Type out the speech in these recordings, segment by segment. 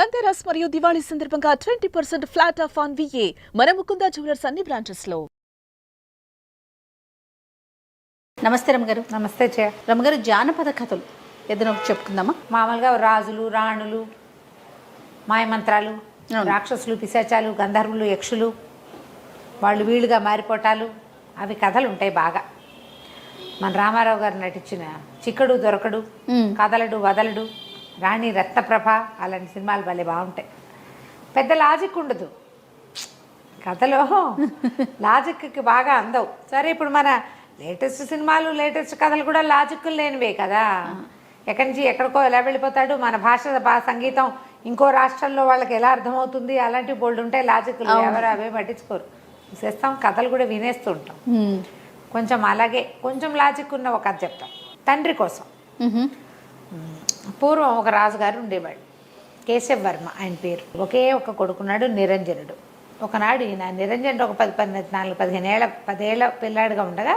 ధన్తెరస్ మరియు దివాళీ సందర్భంగా 20% flat of on VA మన ముకుందా జ్యువెలర్స్ అన్ని బ్రాంచెస్ లో. నమస్తే రమగారు. నమస్తే చే రమగారు, జానపద కథలు ఏదైనా ఒకటి చెప్పుకుందామా? మామూలుగా రాజులు, రాణులు, మాయమంత్రాలు, రాక్షసులు, పిశాచాలు, గంధర్వులు, యక్షులు, వాళ్ళు వీళ్ళుగా మారిపోటాలు, అవి కథలు ఉంటాయి బాగా. మన రామారావు గారు నటించిన చిక్కడు దొరకడు, కదలడు వదలడు, రాణి రత్నప్రభ, అలాంటి సినిమాలు భలే బాగుంటాయి. పెద్ద లాజిక్ ఉండదు కథలో, లాజిక్కి బాగా అందవు. సరే, ఇప్పుడు మన లేటెస్ట్ సినిమాలు, లేటెస్ట్ కథలు కూడా లాజిక్లు లేనివే కదా. ఎక్కడి నుంచి ఎక్కడికో ఎలా వెళ్ళిపోతాడు, మన భాష సంగీతం ఇంకో రాష్ట్రంలో వాళ్ళకి ఎలా అర్థమవుతుంది, అలాంటివి బోల్డ్ ఉంటాయి లాజిక్లు. ఎవరు అవే పట్టించుకోరు, చూసేస్తాం. కథలు కూడా వినేస్తూ ఉంటాం. కొంచెం అలాగే కొంచెం లాజిక్ ఉన్న ఒక కథ చెప్తాం. తండ్రి కోసం. పూర్వం ఒక రాజుగారు ఉండేవాడు, కేశవ వర్మ ఆయన పేరు. ఒకే ఒక కొడుకున్నాడు, నిరంజనుడు. ఒకనాడు ఈయన నిరంజనుడు ఒక 10 ఏళ్ళ పిల్లాడిగా ఉండగా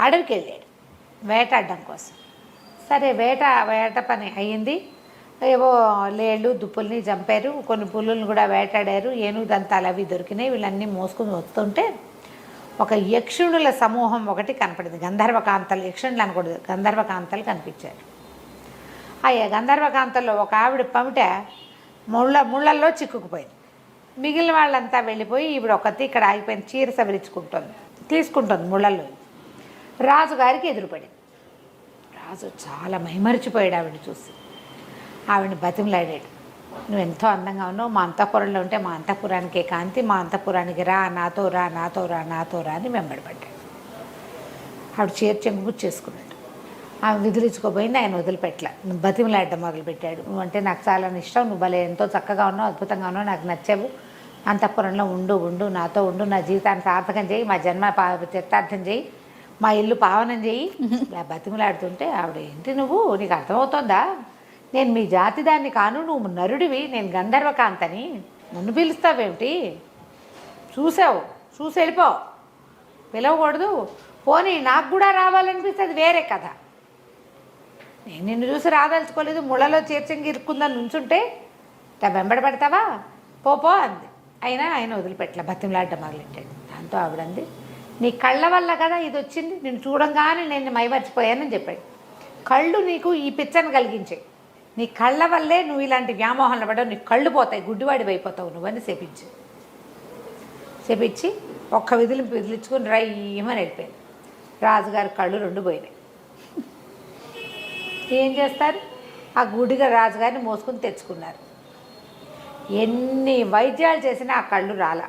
అడవికి వెళ్ళాడు వేటాడడం కోసం. సరే, వేట పని అయ్యింది. ఏవో లేళ్ళు దుప్పుల్ని చంపారు, కొన్ని పులుల్ని కూడా వేటాడారు, ఏనుగు దంతాలు అవి దొరికినాయి. వీళ్ళన్నీ మోసుకుని వస్తుంటే ఒక యక్షుణుల సమూహం ఒకటి కనపడింది. గంధర్వకాంతలు, యక్షుణులు అనకూడదు, గంధర్వకాంతలు కనిపించారు. ఆ గంధర్వకాంతల్లో ఒక ఆవిడ పమిట ముళ్ళల్లో చిక్కుకుపోయింది. మిగిలిన వాళ్ళంతా వెళ్ళిపోయి ఈవిడ ఒకటి ఇక్కడ ఆగిపోయింది, చీర తీసుకుంటుంది ముళ్ళల్లో. రాజుగారికి ఎదురుపడింది. రాజు చాలా మైమరిచిపోయాడు ఆవిడని చూసి. ఆవిడని బతిమలాడాడు, నువ్వు ఎంతో అందంగా ఉన్నావు, మా అంతఃపురంలో ఉంటే మా అంతఃపురానికే కాంతి, మా అంతఃపురానికి రా, నాతో రా, నాతో రా, నాతో రా అని వెంబడిపడ్డాడు. ఆవిడ చీర చెంగుచ్చేసుకున్నాడు. ఆమె విదిలించుకోపోయింది, ఆయన వదిలిపెట్టలే. నువ్వు బతిమలాడడం మొదలుపెట్టాడు. నువ్వంటే నాకు చాలా ఇష్టం, నువ్వు భలే ఎంతో చక్కగా ఉన్నావు, అద్భుతంగా ఉన్నావు, నాకు నచ్చావు, అంతఃపురంలో ఉండు, నాతో ఉండు, నా జీవితాన్ని సార్థకం చేయి, మా జన్మ చరితార్థం చేయి, మా ఇల్లు పావనం చేయి. ఇలా బతిమలాడుతుంటే ఆవిడ, ఏంటి నువ్వు, నీకు అర్థమవుతోందా, నేను మీ జాతి దాన్ని కాను, నువ్వు నరుడివి, నేను గంధర్వకాంతని, నన్ను పిలుస్తావేమిటి, చూసి వెళ్ళిపో, పిలవకూడదు, పోనీ నాకు కూడా రావాలనిపిస్తే అది వేరే కథ. నేను నిన్ను చూసి రాదలుచుకోలేదు, ముళ్ళలో చేర్చంగి ఇరుక్కుందని నుంచుంటే వెంబడి పడతావా, పో అంది. అయినా ఆయన వదిలిపెట్టలే, బతిమలాడడం మొదలెట్టాడు. దాంతో ఆవిడంది, నీ కళ్ళ వల్ల కదా ఇది వచ్చింది, నేను చూడంగానే నేను మైమర్చిపోయానని చెప్పాడు. కళ్ళు నీకు ఈ పిచ్చని కలిగించాయి, నీ కళ్ళ వల్లే నువ్వు ఇలాంటి వ్యామోహంలో పడ్డావు, నీ కళ్ళు పోతాయి, గుడ్డివాడి అయిపోతావు నువ్వని చెప్పించి ఒక్క విదిలించుకుని రయ్యమని వెళ్ళిపోయాను. రాజుగారి కళ్ళు 2 పోయినాయి. ఏం చేస్తారు, ఆ గుడిగా రాజుగారిని మోసుకుని తెచ్చుకున్నారు. ఎన్ని వైద్యాలు చేసినా ఆ కళ్ళు రాల.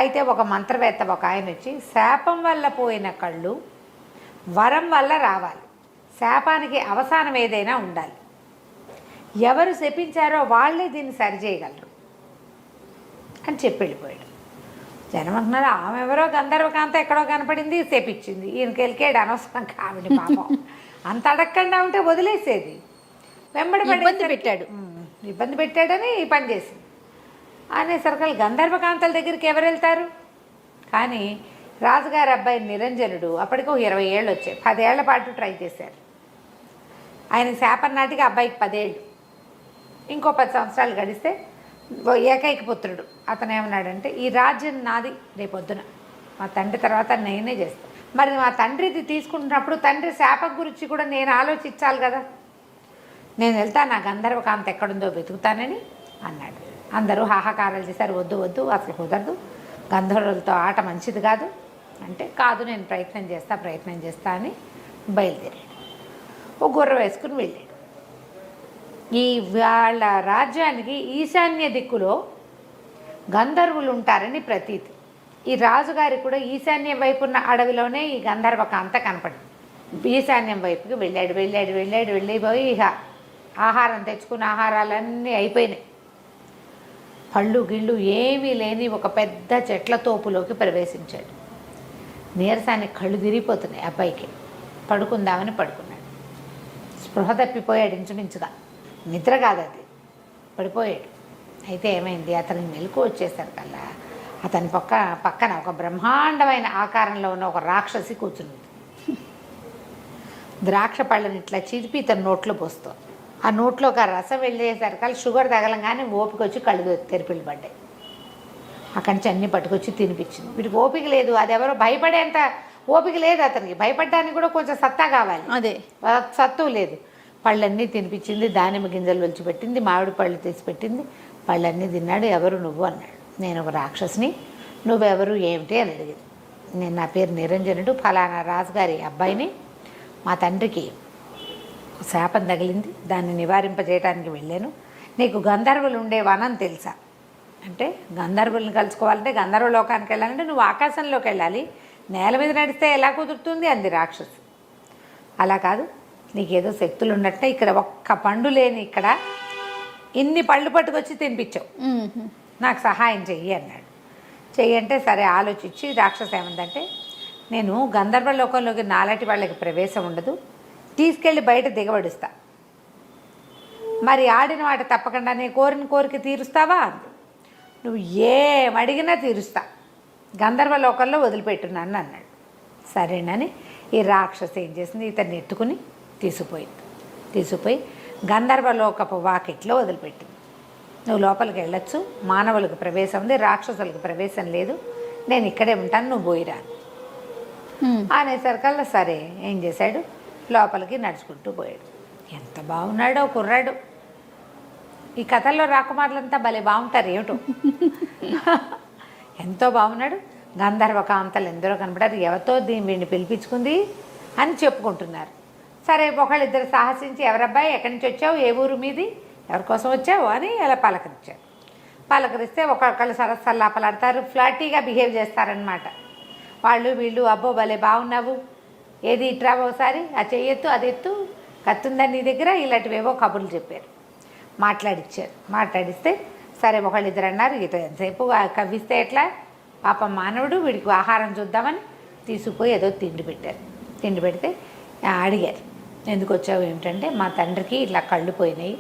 అయితే ఒక మంత్రవేత్త ఒక ఆయన వచ్చి, శాపం వల్ల పోయిన కళ్ళు వరం వల్ల రావాలి, శాపానికి అవసానం ఏదైనా ఉండాలి, ఎవరు శపించారో వాళ్ళే దీన్ని సరిచేయగలరు అని చెప్పి వెళ్ళిపోయాడు. జనం అంటున్నారు, ఆమె ఎవరో గంధర్వకాంత ఎక్కడో కనపడింది, శపించింది, ఈయనకి వెళ్ళాడు, అనవసరం కావిడి పాపం, అంత అడగకుండా ఉంటే వదిలేసేది. వెంబడి ఇబ్బంది పెట్టాడని ఈ పని చేసింది అనేసరికి గంధర్వకాంతల దగ్గరికి ఎవరు వెళ్తారు. కానీ రాజుగారి అబ్బాయి నిరంజనుడు అప్పటికి 20 ఏళ్ళు వచ్చాయి. 10 ఏళ్ల పాటు ట్రై చేశారు. ఆయన శాపం నాటికి అబ్బాయికి 10 ఏళ్ళు, ఇంకో 10 సంవత్సరాలు గడిస్తే ఏకైక పుత్రుడు. అతను ఏమన్నాడంటే, ఈ రాజ్యం నాది, రేపొద్దున మా తండ్రి తర్వాత నేనే చేస్తాను. మరి మా తండ్రిది తీసుకుంటున్నప్పుడు తండ్రి శాపం గురించి కూడా నేను ఆలోచించాలి కదా, నేను వెళ్తాను, నా గంధర్వకాంత ఎక్కడుందో వెతుకుతానని అన్నాడు. అందరూ హాహాకారాలు చేశారు, వద్దు అసలు కుదరదు, గంధర్వులతో ఆట మంచిది కాదు అంటే, కాదు నేను ప్రయత్నం చేస్తా అని బయలుదేరాడు. ఒక గుర్ర వేసుకుని వెళ్ళాడు. ఈ వాళ్ళ రాజ్యానికి ఈశాన్య దిక్కులో గంధర్వులు ఉంటారని ప్రతీతి. ఈ రాజుగారికి కూడా ఈశాన్యం వైపు ఉన్న అడవిలోనే ఈ గంధర్వకాంత కనపడింది. ఈశాన్యం వైపుకి వెళ్ళిపోయి ఇక ఆహారం తెచ్చుకున్న ఆహారాలన్నీ అయిపోయినాయి. పళ్ళు గిళ్ళు ఏమీ లేని ఒక పెద్ద చెట్ల తోపులోకి ప్రవేశించాడు. నీరసానికి కళ్ళు తిరిగిపోతున్నాయి అబ్బాయికి. పడుకుందామని పడుకున్నాడు. స్పృహ తప్పిపోయాడు, ఇంచుమించుగా నిద్ర కాదు అది, పడిపోయాడు. అయితే ఏమైంది, అతనికి మెలకు వచ్చేసరికల్లా అతని పక్కన ఒక బ్రహ్మాండమైన ఆకారంలో ఉన్న ఒక రాక్షసి కూర్చుంది. ద్రాక్ష పళ్ళని ఇట్లా చిరిపి తన నోట్లో పోస్తుంది. ఆ నోట్లోకి ఆ రసం వెళ్ళేసరికి షుగర్ తగలంగానే ఓపిక వచ్చి కళ్ళు తెరిపిల్లు పడ్డాయి. అక్కడి నుంచి అన్నీ పట్టుకొచ్చి తినిపించింది. వీడికి ఓపిక లేదు, అది ఎవరో భయపడేంత ఓపిక లేదు అతనికి. భయపడడానికి కూడా కొంచెం సత్తా కావాలి, అదే సత్తు లేదు. పళ్ళన్నీ తినిపించింది, దానిమ్మ గింజలు ఒలిచిపెట్టింది, మామిడి పళ్ళు తీసి పెట్టింది. పళ్ళన్నీ తిన్నాడు. ఎవరు నువ్వు అన్నాడు. నేను ఒక రాక్షసిని, నువ్వెవరు ఏమిటి అని అడిగింది. నేను నా పేరు నిరంజనుడు, ఫలానా రాజుగారి అబ్బాయిని. మా తండ్రికి శాపం తగిలింది, దాన్ని నివారింపజేయడానికి వెళ్ళాను. నీకు గంధర్వులు ఉండే వనం తెలుసా అంటే, గంధర్వులను కలుసుకోవాలంటే గంధర్వ లోకానికి వెళ్ళాలంటే నువ్వు ఆకాశంలోకి వెళ్ళాలి, నేల మీద నడిస్తే ఎలా కుదురుతుంది అంది రాక్షసు. అలా కాదు, నీకేదో శక్తులు ఉన్నట్టే ఇక్కడ ఒక్క పండు లేని ఇక్కడ ఇన్ని పళ్ళు పట్టుకొచ్చి తినిపించావు, నాకు సహాయం చెయ్యి అన్నాడు. చెయ్యంటే సరే ఆలోచించి రాక్షసు ఏమందంటే, నేను గంధర్వ లోకంలోకి నాలాంటి వాళ్ళకి ప్రవేశం ఉండదు, తీసుకెళ్ళి బయట దిగబడుస్తా, మరి ఆడిన వాటి తప్పకుండా నేను కోరిన కోరిక తీరుస్తావా అంది. నువ్వు ఏమడిగినా తీరుస్తా, గంధర్వ లోకంలో వదిలిపెట్టున్నాను అన్నాడు. సరేనని ఈ రాక్షసు ఏం చేసింది, ఇతన్ని ఎత్తుకుని తీసుకుపోయి గంధర్వలోకపు వాకిట్లో వదిలిపెట్టింది. నువ్వు లోపలికి వెళ్ళొచ్చు, మానవులకు ప్రవేశం ఉంది, రాక్షసులకు ప్రవేశం లేదు, నేను ఇక్కడే ఉంటాను, నువ్వు పోయిరా అనేసరికల్లా సరే ఏం చేశాడు, లోపలికి నడుచుకుంటూ పోయాడు. ఎంత బాగున్నాడో కుర్రాడు. ఈ కథల్లో రాకుమారులంతా భలే బాగుంటారు ఏమిటో. ఎంతో బాగున్నాడు. గంధర్వ కాంతలు ఎందరో కనపడారు. ఎవరితో వీడిని పిలిపించుకుంది అని చెప్పుకుంటున్నారు. సరే ఒకళ్ళిద్దరు సాహసించి, ఎవరబ్బాయి ఎక్కడి నుంచి వచ్చావు, ఏ ఊరు మీది, ఎవరి కోసం వచ్చావు అని అలా పలకరించారు. పలకరిస్తే ఒకళ్ళు సరస్సల్లాపలాడతారు, ఫ్లాటీగా బిహేవ్ చేస్తారనమాట. వాళ్ళు వీళ్ళు, అబ్బో భలే బాగున్నావు, ఏది ఇట్రా ఒకసారి, ఆ చెయ్యెత్తు, అది ఎత్తు, కత్తుందని నీ దగ్గర, ఇలాంటివేవో కబుర్లు చెప్పారు, మాట్లాడిస్తే సరే ఒకళ్ళిద్దరు అన్నారు, ఇటు ఎంతసేపు కవ్విస్తే ఎట్లా, పాపం మానవుడు, వీడికి ఆహారం చూద్దామని తీసుకుపోయి ఏదో తిండి పెట్టారు. తిండి పెడితే అడిగారు, ఎందుకు వచ్చావు ఏమిటంటే, మా తండ్రికి ఇట్లా కళ్ళు పోయినాయి,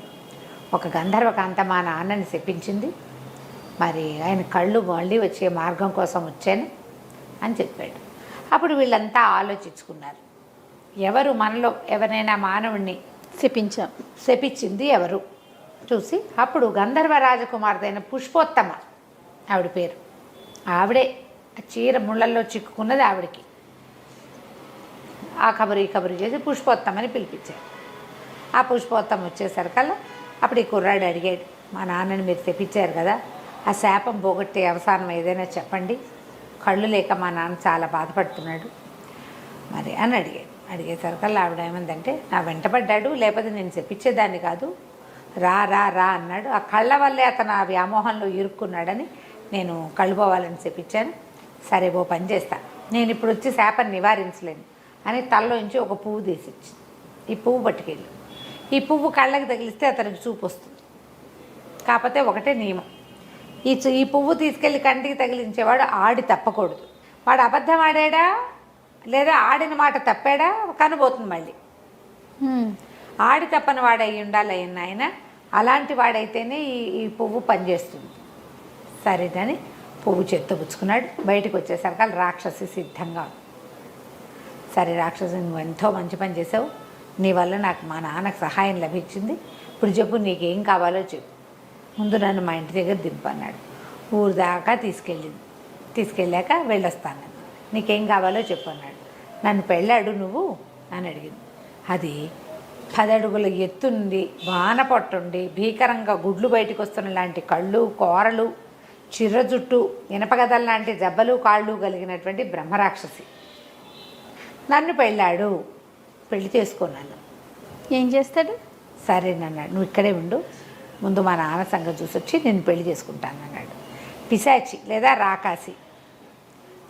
ఒక గంధర్వకాంత మా నాన్నని చెప్పించింది, మరి ఆయన కళ్ళు మళ్ళీ వచ్చే మార్గం కోసం వచ్చాను అని చెప్పాడు. అప్పుడు వీళ్ళంతా ఆలోచించుకున్నారు, ఎవరు మనలో ఎవరైనా మానవుణ్ణి శపించింది ఎవరు చూసి, అప్పుడు గంధర్వ రాజకుమార్తె అయిన పుష్పోత్తమ ఆవిడ పేరు, ఆవిడే చీర ముళ్ళల్లో చిక్కుకున్నది ఆవిడికి. ఆ కబురు ఈ కబురు చేసి పుష్పోత్తమని పిలిపించారు. ఆ పుష్పోత్తమ వచ్చేసరికల్లా అప్పుడు ఈ కుర్రాడు అడిగాడు, మా నాన్నని మీరు తెప్పించారు కదా, ఆ శాపం పోగొట్టే అవసానం ఏదైనా చెప్పండి, కళ్ళు లేక మా నాన్న చాలా బాధపడుతున్నాడు మరి అని అడిగేసరికల్లా ఆవిడ ఏమందంటే, నా వెంటపడ్డాడు, లేకపోతే నేను చెప్పించేదాన్ని కాదు, రా రా రా అన్నాడు, ఆ కళ్ళ వల్లే అతను ఆ వ్యామోహంలో ఇరుక్కున్నాడని నేను కళ్ళు పోవాలని చెప్పించాను, సరే ఓ పని చేస్తా, నేను ఇప్పుడు వచ్చి శాపాన్ని నివారించలేను అని తలలోంచి ఒక పువ్వు తీసిచ్చి, ఈ పువ్వు పట్టుకెళ్ళు, ఈ పువ్వు కళ్ళకి తగిలిస్తే అతనికి చూపు వస్తుంది, కాకపోతే ఒకటే నియమం, ఈ పువ్వు తీసుకెళ్ళి కంటికి తగిలించేవాడు ఆడి తప్పకూడదు, వాడు అబద్ధం ఆడాడా లేదా ఆడిన మాట తప్పాడా కనబోతుంది మళ్ళీ, ఆడి తప్పని వాడు అయ్యి ఉండాలి ఆయన, అలాంటి వాడైతేనే ఈ పువ్వు పనిచేస్తుంది. సరేనని పువ్వు చేత్తో పుచ్చుకున్నాడు. బయటకు వచ్చేసరికి రాక్షసి సిద్ధంగా ఉంది. సరే రాక్షసి, నువ్వు ఎంతో మంచి పని చేసావు, నీ వల్ల నాకు మా నాన్నకు సహాయం లభించింది, ఇప్పుడు చెప్పు నీకేం కావాలో చెప్పు, ముందు నన్ను మా ఇంటి దగ్గర దింపన్నాడు. ఊరు దాకా తీసుకెళ్ళాక వెళ్ళొస్తాను, నీకేం కావాలో చెప్పు అన్నాడు. నన్ను పెళ్ళాడు నువ్వు అని అడిగింది. అది 10 అడుగుల ఎత్తుండి, వాన పట్టుండి, భీకరంగా గుడ్లు బయటకు వస్తున్న లాంటి కళ్ళు, కోరలు, చిర్ర జుట్టు, ఇనపగదల లాంటి జబ్బలు కాళ్ళు కలిగినటువంటి బ్రహ్మరాక్షసి. నన్ను పెళ్ళాడు, పెళ్లి చేసుకున్నాను. ఏం చేస్తాడు? సరేనన్నాడు, నువ్వు ఇక్కడే ఉండు, ముందు మా నాన్న సంగతి చూసి వచ్చి నేను పెళ్లి చేసుకుంటాను అన్నాడు. పిశాచి లేదా రాకాసి.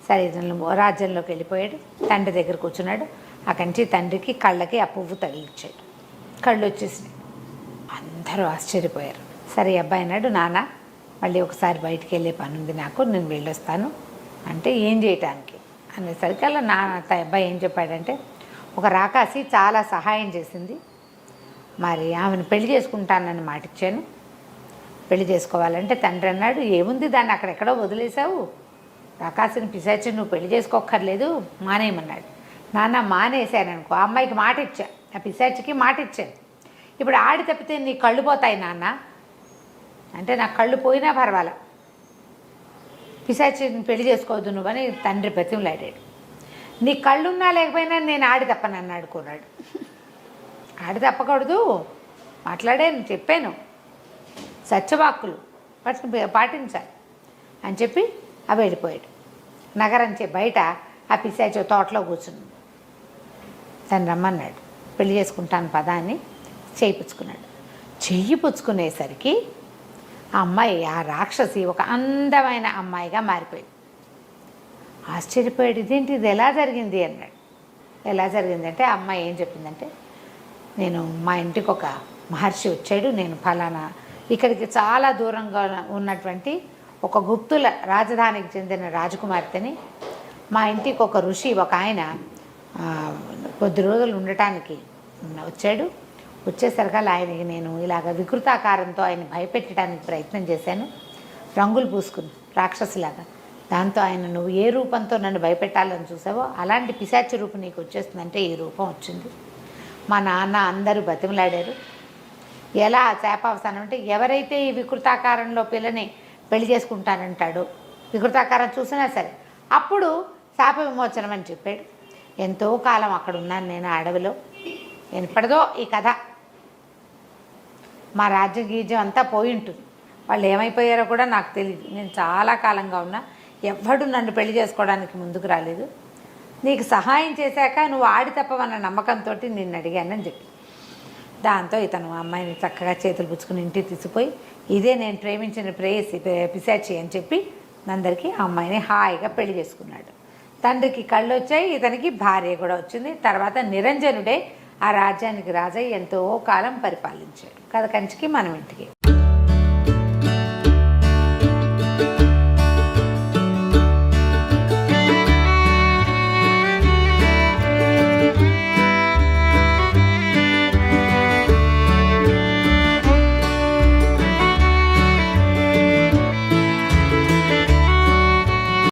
సరే రాజ్యంలోకి వెళ్ళిపోయాడు, తండ్రి దగ్గర కూర్చున్నాడు. అక్కడి నుంచి తండ్రికి కళ్ళకి ఆ పువ్వు తగిలిచ్చాడు. కళ్ళు వచ్చేసినాయి. అందరూ ఆశ్చర్యపోయారు. సరే అబ్బాయి అన్నాడు, నాన్న మళ్ళీ ఒకసారి బయటికి వెళ్ళే పని ఉంది నాకు, నేను వెళ్ళొస్తాను అంటే, ఏం చేయటానికి అనేసరికి అలా అబ్బాయి ఏం చెప్పాడంటే, ఒక రాకాసి చాలా సహాయం చేసింది, మరి ఆమెను పెళ్లి చేసుకుంటానని మాటిచ్చాను, పెళ్లి చేసుకోవాలంటే తండ్రి అన్నాడు, ఏముంది దాన్ని అక్కడెక్కడో వదిలేసావు, రాకాసిని పిశాచి నువ్వు పెళ్లి చేసుకోక్కర్లేదు మానేయమన్నాడు. నాన్న మానేశాను అనుకో, ఆ అమ్మాయికి మాట ఇచ్చా, ఆ పిశాచికి మాట ఇచ్చాను, ఇప్పుడు ఆడి తప్పితే నీ కళ్ళు పోతాయి నాన్న అంటే, నాకు కళ్ళు పోయినా పర్వాలా, పిశాచిని పెళ్లి చేసుకోవద్దు నువ్వని తండ్రి బతిమలాడాడు. నీ కళ్ళున్నా లేకపోయినా నేను ఆడి తప్పనని అడుకున్నాడు. ఆడి తప్పకూడదు, మాట్లాడాను, చెప్పాను, సత్యవాక్కులు పాటించాలి అని చెప్పి అవి వెళ్ళిపోయాడు. నగరం బయట ఆ పిశాచి తోటలో కూర్చున్నాడు. తను రమ్మన్నాడు, పెళ్లి చేసుకుంటాను పదా అని చేయిపుచ్చుకున్నాడు. చెయ్యి పుచ్చుకునేసరికి ఆ అమ్మాయి, ఆ రాక్షసి ఒక అందమైన అమ్మాయిగా మారిపోయింది. ఆశ్చర్యపోయాడు, ఇదేంటి, ఇది ఎలా జరిగింది అన్నాడు. ఎలా జరిగిందంటే ఆ అమ్మాయి ఏం చెప్పిందంటే, నేను మా ఇంటికి ఒక మహర్షి వచ్చాడు, నేను ఫలానా ఇక్కడికి చాలా దూరంగా ఉన్నటువంటి ఒక గుప్తుల రాజధానికి చెందిన రాజకుమార్తెని, మా ఇంటికి ఒక ఋషి ఒక ఆయన కొద్ది రోజులు ఉండటానికి వచ్చాడు. వచ్చేసరికల్లా ఆయనకి నేను ఇలాగ వికృతాకారంతో ఆయన భయపెట్టడానికి ప్రయత్నం చేశాను, రంగులు పూసుకుని రాక్షసిలాగా. దాంతో ఆయన, నువ్వు ఏ రూపంతో నన్ను భయపెట్టాలని చూసావో అలాంటి పిశాచి రూపం నీకు వచ్చేస్తుందంటే ఈ రూపం వచ్చింది. మా నాన్న అందరూ బతిమలాడారు. ఎలా శాపావసానం అంటే, ఎవరైతే ఈ వికృతాకారంలో పిల్లని పెళ్లి చేసుకుంటానంటాడో, వికృతాకారం చూసినా సరే, అప్పుడు శాప విమోచనం అని చెప్పాడు. ఎంతో కాలం అక్కడ ఉన్నాను నేను అడవిలో. వినపడదో ఈ కథ, మా రాజ్యగీజ్యం అంతా పోయి ఉంటుంది. వాళ్ళు ఏమైపోయారో కూడా నాకు తెలియదు. నేను చాలా కాలంగా ఉన్నా, ఎవ్వడు నన్ను పెళ్లి చేసుకోవడానికి ముందుకు రాలేదు. నీకు సహాయం చేశాక నువ్వు ఆడి తప్పవన్న నమ్మకంతో నిన్ను అడిగానని చెప్పి, దాంతో ఇతను అమ్మాయిని చక్కగా చేతులు పుచ్చుకుని ఇంటికి తీసుకుపోయి, ఇదే నేను ప్రేమించిన ప్రేయసి పిశాచి అని చెప్పి అందరికీ ఆ అమ్మాయిని హాయిగా పెళ్లి చేసుకున్నాడు. తండ్రికి కళ్ళు వచ్చాయి, ఇతనికి భార్య కూడా వచ్చింది. తర్వాత నిరంజనుడే ఆ రాజ్యానికి రాజై ఎంతో కాలం పరిపాలించాడు. కథ కంచికి మనం ఇంటికి.